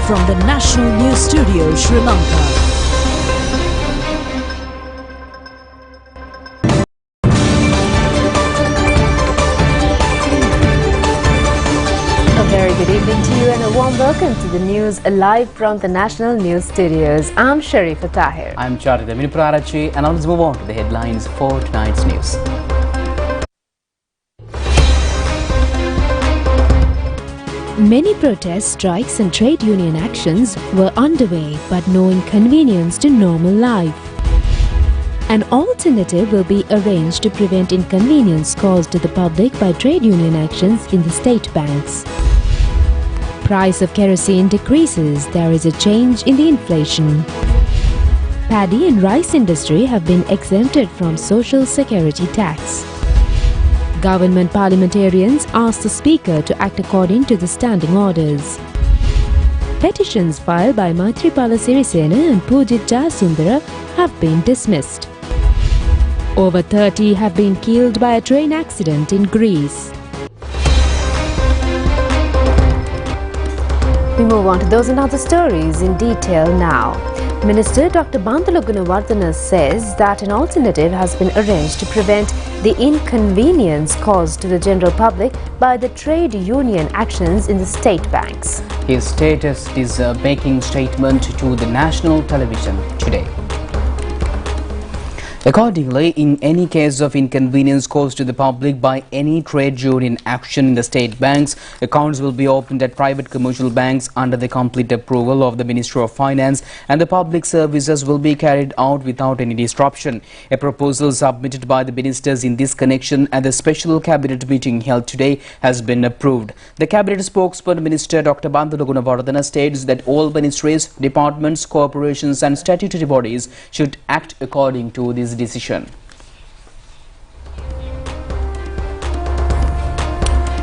from the National News Studio, Sri Lanka. Very good evening to you and a warm welcome to the news live from the National News Studios. I'm Sharifa Tahir. I'm Charita Miniprarachi, and now let's move on to the headlines for tonight's news. Many protests, strikes and trade union actions were underway, but no inconvenience to normal life. An alternative will be arranged to prevent inconvenience caused to the public by trade union actions in the state banks. Price of kerosene decreases, there is a change in the inflation. Paddy and rice industry have been exempted from social security tax. Government parliamentarians asked the Speaker to act according to the standing orders. Petitions filed by Maithripala Sirisena and Pujit Jayasundara have been dismissed. Over 30 have been killed by a train accident in Greece. We move on to those and other stories in detail now. Minister Dr. Bandula Gunawardena says that an alternative has been arranged to prevent the inconvenience caused to the general public by the trade union actions in the state banks. His status is making statement to the national television today. Accordingly, in any case of inconvenience caused to the public by any trade union action in the state banks, accounts will be opened at private commercial banks under the complete approval of the Ministry of Finance, and the public services will be carried out without any disruption. A proposal submitted by the ministers in this connection at the special cabinet meeting held today has been approved. The cabinet spokesman, Minister Dr. Bandula Gunawardena, states that all ministries, departments, corporations and statutory bodies should act according to this decision.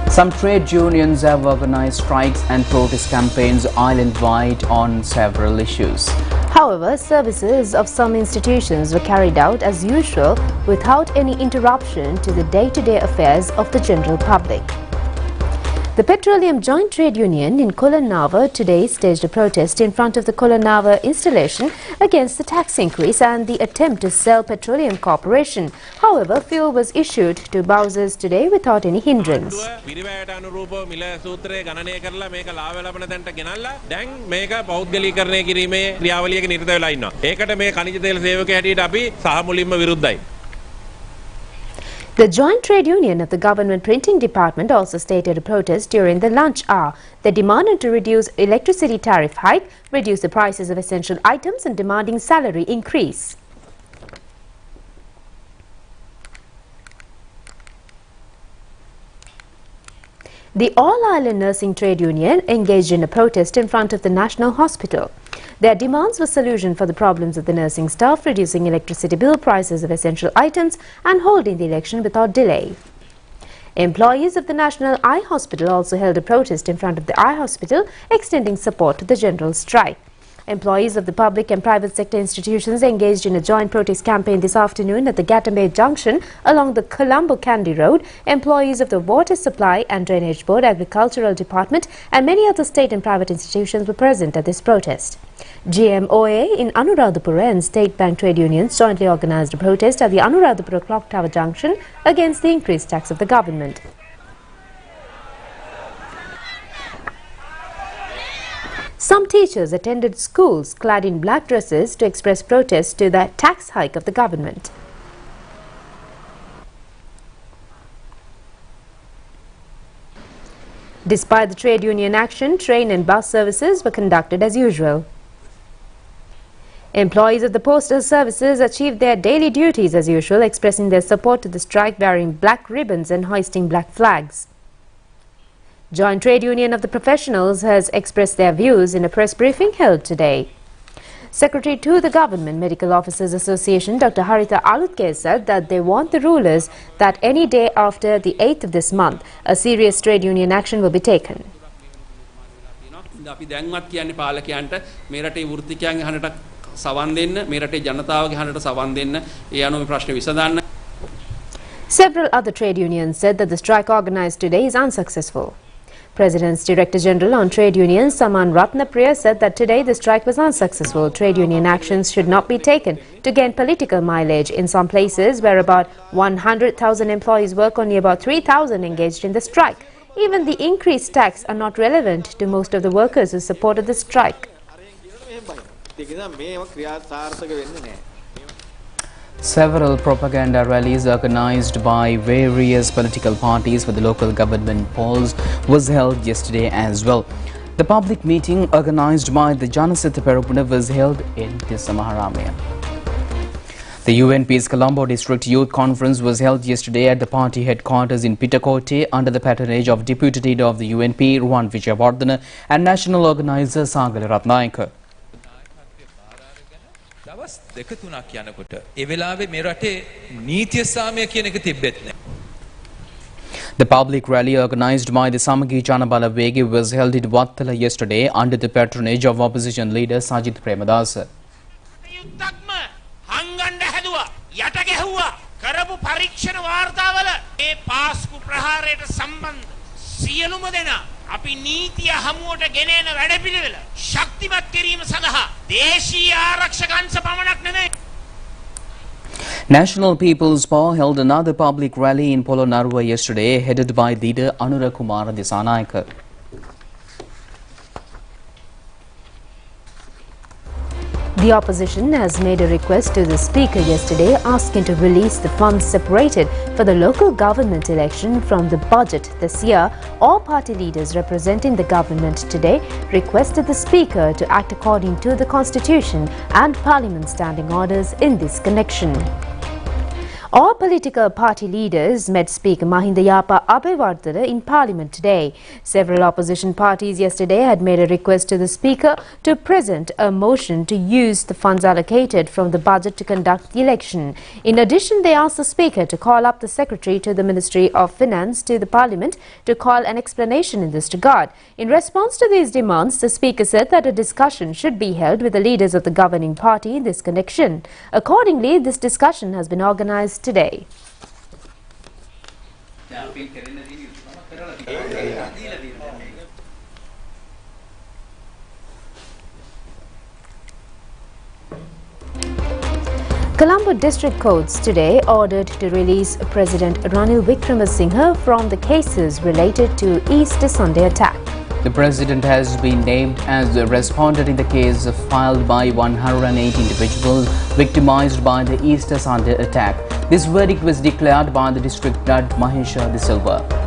Some trade unions have organized strikes and protest campaigns island-wide on several issues. However, services of some institutions were carried out as usual without any interruption to the day-to-day affairs of the general public. The Petroleum Joint Trade Union in Kolanava today staged a protest in front of the Kolanava installation against the tax increase and the attempt to sell Petroleum Corporation. However, fuel was issued to Bowsers today without any hindrance. The Joint Trade Union of the Government Printing Department also stated a protest during the lunch hour. They demanded to reduce electricity tariff hike, reduce the prices of essential items and demanding salary increase. The All-Ireland Nursing Trade Union engaged in a protest in front of the National Hospital. Their demands were solution for the problems of the nursing staff, reducing electricity bill, prices of essential items and holding the election without delay. Employees of the National Eye Hospital also held a protest in front of the Eye Hospital, extending support to the general strike. Employees of the public and private sector institutions engaged in a joint protest campaign this afternoon at the Gatambay Junction along the Colombo-Kandy Road. Employees of the Water Supply and Drainage Board, Agricultural Department and many other state and private institutions were present at this protest. GMOA in Anuradhapura and State Bank Trade Unions jointly organized a protest at the Anuradhapura Clock Tower Junction against the increased tax of the government. Some teachers attended schools clad in black dresses to express protest to the tax hike of the government. Despite the trade union action, train and bus services were conducted as usual. Employees of the postal services achieved their daily duties as usual, expressing their support to the strike wearing black ribbons and hoisting black flags. Joint Trade Union of the Professionals has expressed their views in a press briefing held today. Secretary to the Government Medical Officers Association, Dr. Haritha Alutke, said that they want the rulers that any day after the 8th of this month, a serious trade union action will be taken. Several other trade unions said that the strike organized today is unsuccessful. President's Director General on Trade Unions, Saman Ratnapriya, said that today the strike was unsuccessful. Trade union actions should not be taken to gain political mileage. In some places where about 100,000 employees work, only about 3,000 engaged in the strike. Even the increased tax are not relevant to most of the workers who supported the strike. Several propaganda rallies organized by various political parties for the local government polls was held yesterday as well. The public meeting organized by the Janasatha Perupuna was held in Tisamaharamaya. The UNP's Colombo District Youth Conference was held yesterday at the party headquarters in Pitakote under the patronage of Deputy Leader of the UNP, Ruwan Wijayawardena, and National Organizer Sagala Ratnayaka. දවස් දෙක තුනක් යනකොට ඒ වෙලාවේ මේ රටේ නීතිය සාමය කියන එක තිබෙත් නැහැ. The public rally organized by the Samagi Janabala Vegi was held in Wattala yesterday under the patronage of opposition leader Sajith Premadasa. යුක්තක්ම හංගන්න හැදුවා යට ගැහුවා කරපු පරීක්ෂණ වාර්තාවල ඒ පාස්කු ප්‍රහාරයට සම්බන්ධ සියලුම දෙනා අපි නීතිය හමුවට ගෙනෙන වැඩපිළිවෙල ශක්තිමත් කිරීම සඳහා දේශීය ආරක්ෂක අංශ පමණක් නෙමෙයි. National People's Power held another public rally in Polonnaruwa yesterday headed by leader Anura Kumara Disanayaka. The opposition has made a request to the Speaker yesterday asking to release the funds separated for the local government election from the budget this year. All party leaders representing the government today requested the Speaker to act according to the Constitution and Parliament standing orders in this connection. All political party leaders met Speaker Mahinda Yapa Abewardena in Parliament today. Several opposition parties yesterday had made a request to the Speaker to present a motion to use the funds allocated from the budget to conduct the election. In addition, they asked the Speaker to call up the Secretary to the Ministry of Finance to the Parliament to call an explanation in this regard. In response to these demands, the Speaker said that a discussion should be held with the leaders of the governing party in this connection. Accordingly, this discussion has been organized today. Colombo District Courts today ordered to release President Ranil Wickremesinghe from the cases related to Easter Sunday attack. The president has been named as the respondent in the case filed by 108 individuals victimized by the Easter Sunday attack. This verdict was declared by the district judge Mahesha De Silva.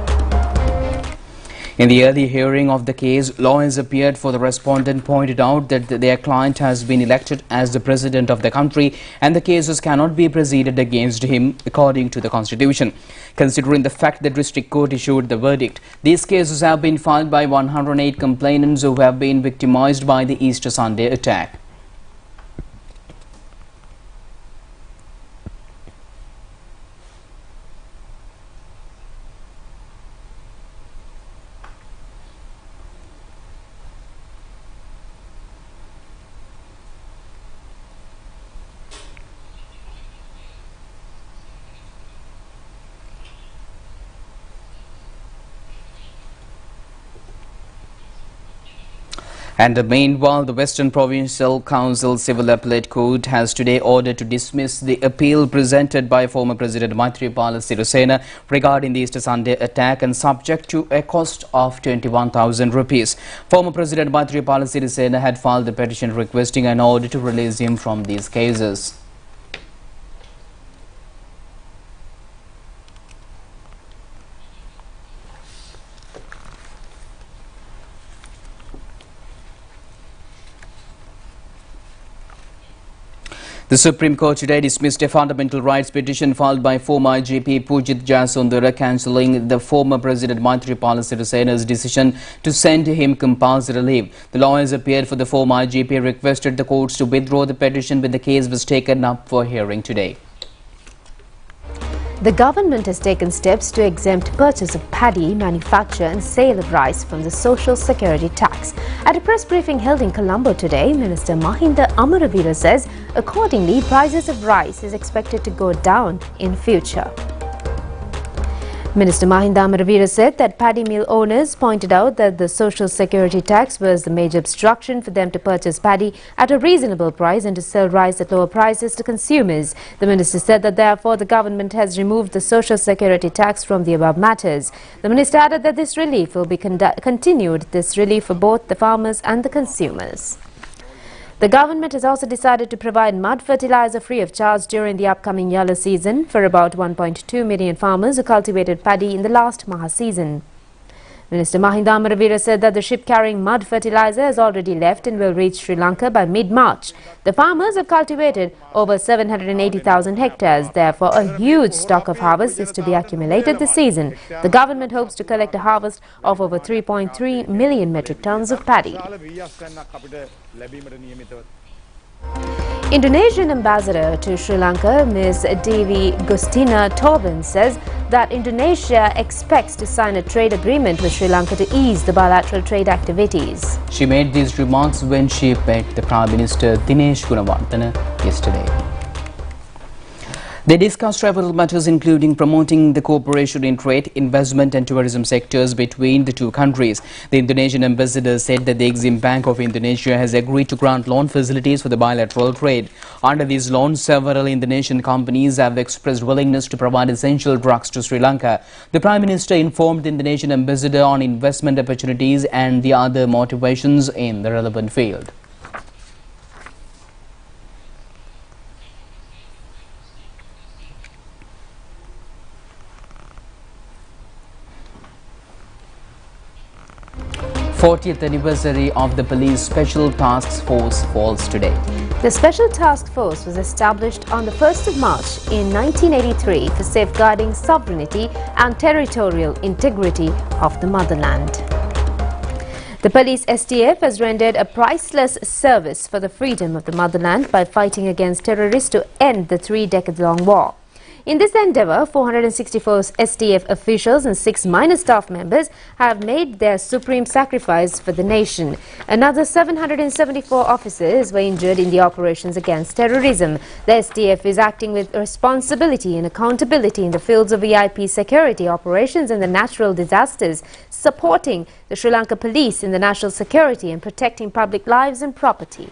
In the early hearing of the case, lawyers appeared for the respondent pointed out that their client has been elected as the president of the country and the cases cannot be proceeded against him according to the constitution. Considering the fact that district court issued the verdict, these cases have been filed by 108 complainants who have been victimized by the Easter Sunday attack. And meanwhile, the Western Provincial Council Civil Appellate Court has today ordered to dismiss the appeal presented by former President Maithripala Sirisena regarding the Easter Sunday attack and subject to a cost of 21,000 rupees. Former President Maithripala Sirisena had filed a petition requesting an order to release him from these cases. The Supreme Court today dismissed a fundamental rights petition filed by former IGP Pujith Jasundara cancelling the former President Maithripala Sirisena's decision to send him compulsory leave. The lawyers appeared for the former IGP requested the courts to withdraw the petition when the case was taken up for hearing today. The government has taken steps to exempt purchase of paddy, manufacture and sale of rice from the Social Security tax. At a press briefing held in Colombo today, Minister Mahinda Amaravira says, accordingly, prices of rice is expected to go down in future. Minister Mahinda Amaravira said that paddy mill owners pointed out that the social security tax was the major obstruction for them to purchase paddy at a reasonable price and to sell rice at lower prices to consumers. The minister said that therefore the government has removed the social security tax from the above matters. The minister added that this relief will be continued, this relief for both the farmers and the consumers. The government has also decided to provide mud fertilizer free of charge during the upcoming yellow season for about 1.2 million farmers who cultivated paddy in the last Maha season. Minister Mahinda Amaravira said that the ship carrying mud fertilizer has already left and will reach Sri Lanka by mid-March. The farmers have cultivated over 780,000 hectares. Therefore, a huge stock of harvest is to be accumulated this season. The government hopes to collect a harvest of over 3.3 million metric tons of paddy. Indonesian ambassador to Sri Lanka, Ms. Devi Gustina Tobin, says that Indonesia expects to sign a trade agreement with Sri Lanka to ease the bilateral trade activities. She made these remarks when she met the Prime Minister Dinesh Gunawardena yesterday. They discussed several matters including promoting the cooperation in trade, investment and tourism sectors between the two countries. The Indonesian ambassador said that the Exim Bank of Indonesia has agreed to grant loan facilities for the bilateral trade. Under these loans, several Indonesian companies have expressed willingness to provide essential drugs to Sri Lanka. The Prime Minister informed the Indonesian ambassador on investment opportunities and the other motivations in the relevant field. The 40th anniversary of the Police Special Task Force falls today. The Special Task Force was established on the 1st of March in 1983 for safeguarding sovereignty and territorial integrity of the motherland. The police STF has rendered a priceless service for the freedom of the motherland by fighting against terrorists to end the 3-decade-long war. In this endeavour, 464 STF officials and 6 minor staff members have made their supreme sacrifice for the nation. Another 774 officers were injured in the operations against terrorism. The STF is acting with responsibility and accountability in the fields of VIP security operations and the natural disasters, supporting the Sri Lanka police in the national security and protecting public lives and property.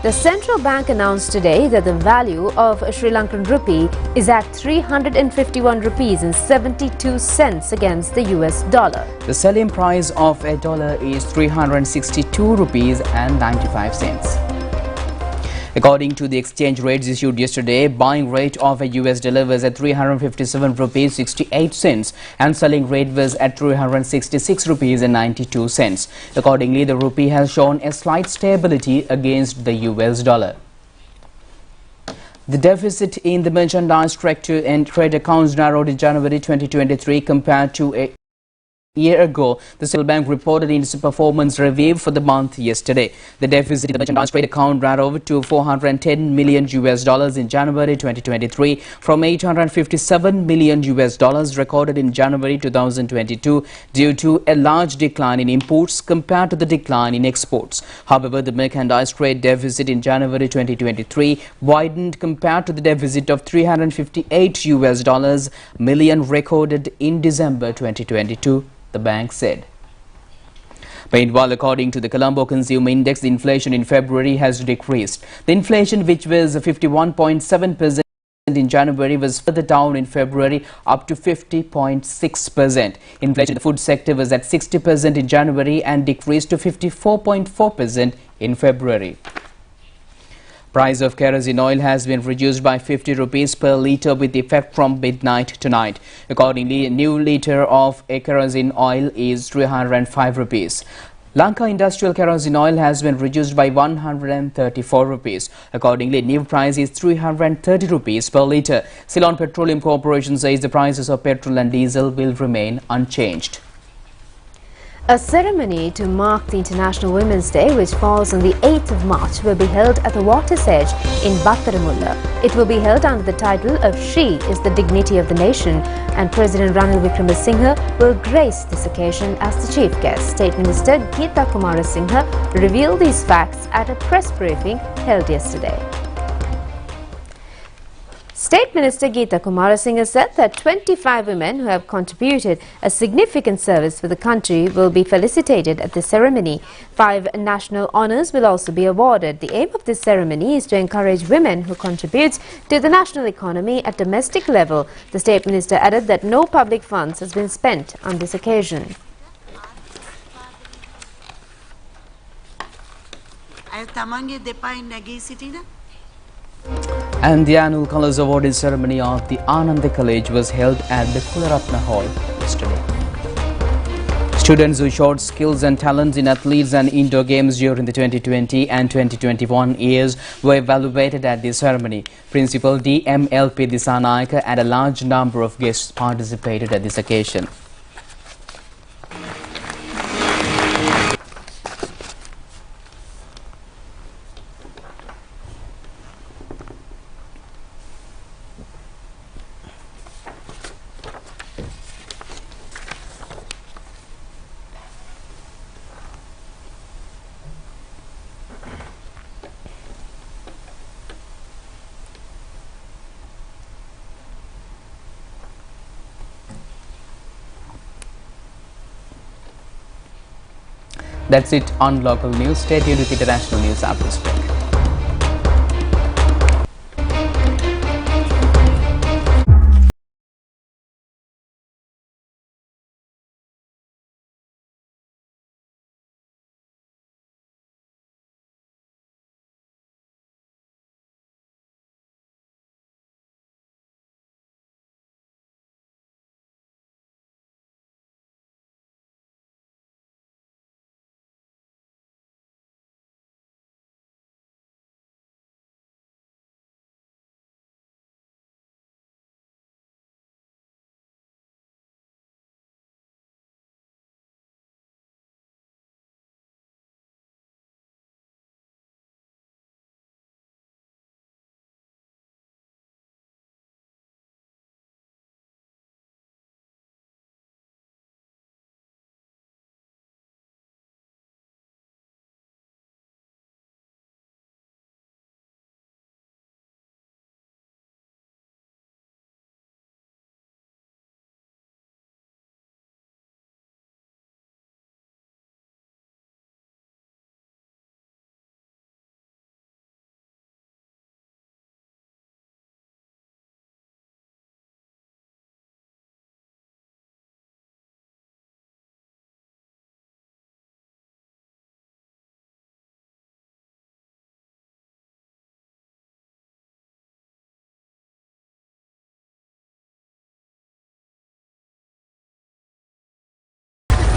The central bank announced today that the value of a Sri Lankan rupee is at 351 rupees and 72 cents against the US dollar. The selling price of a dollar is 362 rupees and 95 cents. According to the exchange rates issued yesterday, buying rate of a US dollar was at 357 rupees 68 cents and selling rate was at 366 rupees and 92 cents. Accordingly, the rupee has shown a slight stability against the US dollar. The deficit in the merchandise sector and trade accounts narrowed in January 2023 compared to a year ago. The Central Bank reported in its performance review for the month yesterday. The deficit in the merchandise trade account narrowed to $410 million in January 2023 from $857 million recorded in January 2022 due to a large decline in imports compared to the decline in exports. However, the merchandise trade deficit in January 2023 widened compared to the deficit of $358 million recorded in December 2022. The bank said. Meanwhile, according to the Colombo Consumer Index, the inflation in February has decreased. The inflation, which was 51.7% in January, was further down in February up to 50.6%. Inflation in the food sector was at 60% in January and decreased to 54.4% in February. Price of kerosene oil has been reduced by 50 rupees per litre with effect from midnight tonight. Accordingly, a new litre of kerosene oil is 305 rupees. Lanka industrial kerosene oil has been reduced by 134 rupees. Accordingly, new price is 330 rupees per litre. Ceylon Petroleum Corporation says the prices of petrol and diesel will remain unchanged. A ceremony to mark the International Women's Day, which falls on the 8th of March, will be held at the water's edge in Battaramulla. It will be held under the title of She is the Dignity of the Nation, and President Ranil Wickremesinghe will grace this occasion as the chief guest. State Minister Geeta Kumarasinghe revealed these facts at a press briefing held yesterday. State Minister Geeta Kumarasinghe said that 25 women who have contributed a significant service for the country will be felicitated at the ceremony. 5 national honours will also be awarded. The aim of this ceremony is to encourage women who contribute to the national economy at domestic level. The State Minister added that no public funds has been spent on this occasion. And the annual Colours Awarding ceremony of the Ananda College was held at the Kularatna Hall yesterday. Students who showed skills and talents in athletes and indoor games during the 2020 and 2021 years were evaluated at the ceremony. Principal D.M.L.P. Disanayaka and a large number of guests participated at this occasion. That's it on local news. Stay tuned with international news after this break.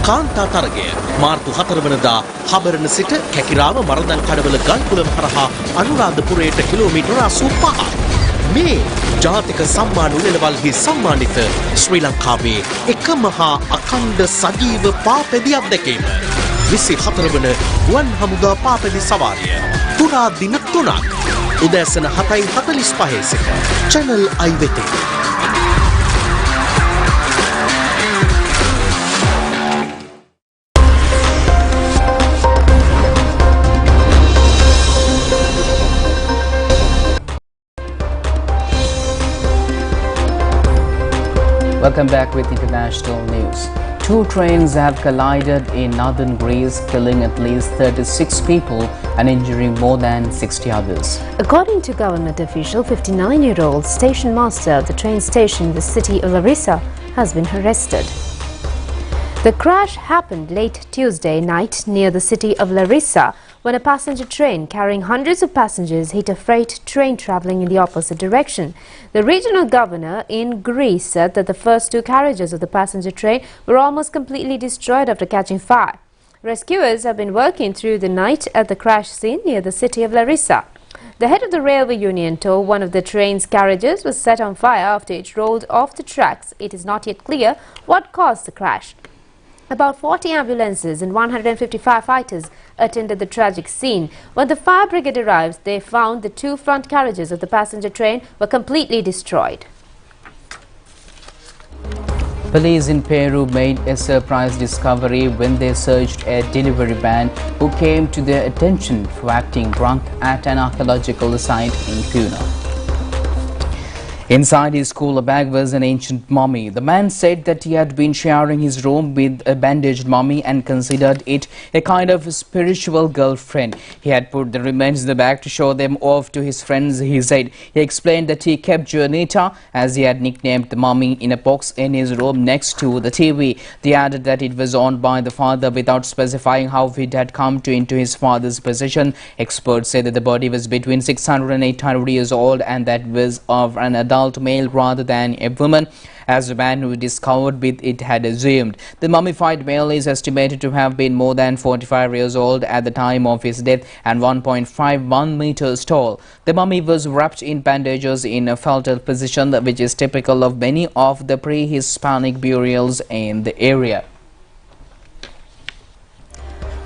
කාන්තා තරගය මාර්තු 4 වනදා හබරණ සිට කැකිරාව මරදන් කඩවල ගල්කුලම් හරහා අනුරාධපුරයට kilometre 85. මේ ජාතික සම්මාන උළෙලවල්හි සම්මානිත ශ්‍රී ලංකාවේ එකම හා අඛණ්ඩ සජීව පාපැදි අත්දැකීම 24 වන ගුවන් හමුදා පාපැදි සවාරිය තුරා දින 3ක් උදෑසන 7:45 සිට channel I වෙතේ. Welcome back with international news. 2 trains have collided in northern Greece, killing at least 36 people and injuring more than 60 others. According to government official, 59-year-old station master of the train station in the city of Larissa has been arrested. The crash happened late Tuesday night near the city of Larissa when a passenger train carrying hundreds of passengers hit a freight train travelling in the opposite direction. The regional governor in Greece said that the first 2 carriages of the passenger train were almost completely destroyed after catching fire. Rescuers have been working through the night at the crash scene near the city of Larissa. The head of the railway union told one of the train's carriages was set on fire after it rolled off the tracks. It is not yet clear what caused the crash. About 40 ambulances and 150 firefighters attended the tragic scene. When the fire brigade arrived, they found the 2 front carriages of the passenger train were completely destroyed. Police in Peru made a surprise discovery when they searched a delivery van who came to their attention for acting drunk at an archaeological site in Puno. Inside his cooler bag was an ancient mummy. The man said that he had been sharing his room with a bandaged mummy and considered it a kind of spiritual girlfriend. He had put the remains in the bag to show them off to his friends, he said. He explained that he kept Janita, as he had nicknamed the mummy, in a box in his room next to the TV. They added that it was owned by the father without specifying how it had come into his father's possession. Experts say that the body was between 600 and 800 years old and that was of an adult male rather than a woman, as the man who discovered with it had assumed. The mummified male is estimated to have been more than 45 years old at the time of his death and 1.51 meters tall. The mummy was wrapped in bandages in a fetal position, which is typical of many of the pre-Hispanic burials in the area.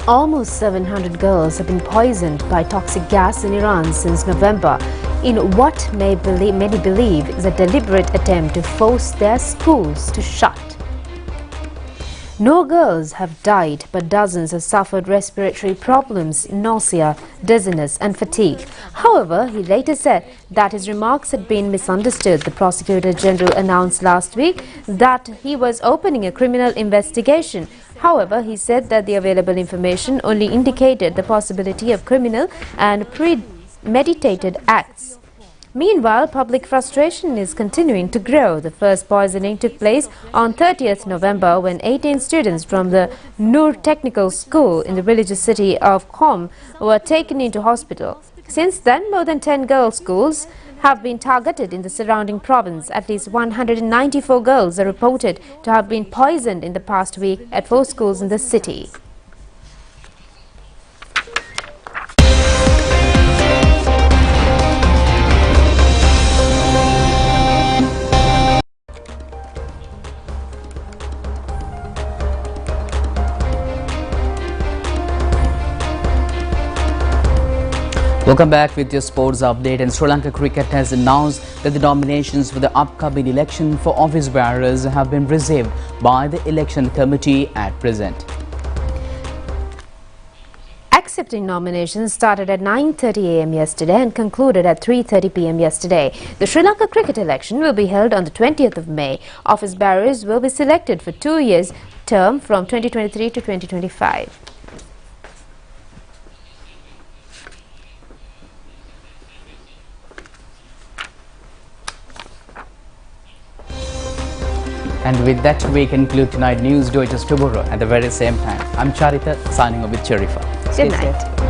Almost 700 girls have been poisoned by toxic gas in Iran since November, in what many believe is a deliberate attempt to force their schools to shut. No girls have died, but dozens have suffered respiratory problems, nausea, dizziness and fatigue. However, he later said that his remarks had been misunderstood. The Prosecutor General announced last week that he was opening a criminal investigation. However, he said that the available information only indicated the possibility of criminal and premeditated acts. Meanwhile, public frustration is continuing to grow. The first poisoning took place on 30th November when 18 students from the Noor Technical School in the religious city of Qom were taken into hospital. Since then, more than 10 girls' schools have been targeted in the surrounding province. At least 194 girls are reported to have been poisoned in the past week at 4 schools in the city. Welcome back with your sports update. And Sri Lanka Cricket has announced that the nominations for the upcoming election for office bearers have been received by the election committee at present. Accepting nominations started at 9:30 a.m. yesterday and concluded at 3:30 p.m. yesterday. The Sri Lanka cricket election will be held on the 20th of May. Office bearers will be selected for 2 years term from 2023 to 2025. And with that, we conclude tonight's news. Do it tomorrow at the very same time. I'm Charita, signing off with Sharifa. Good night.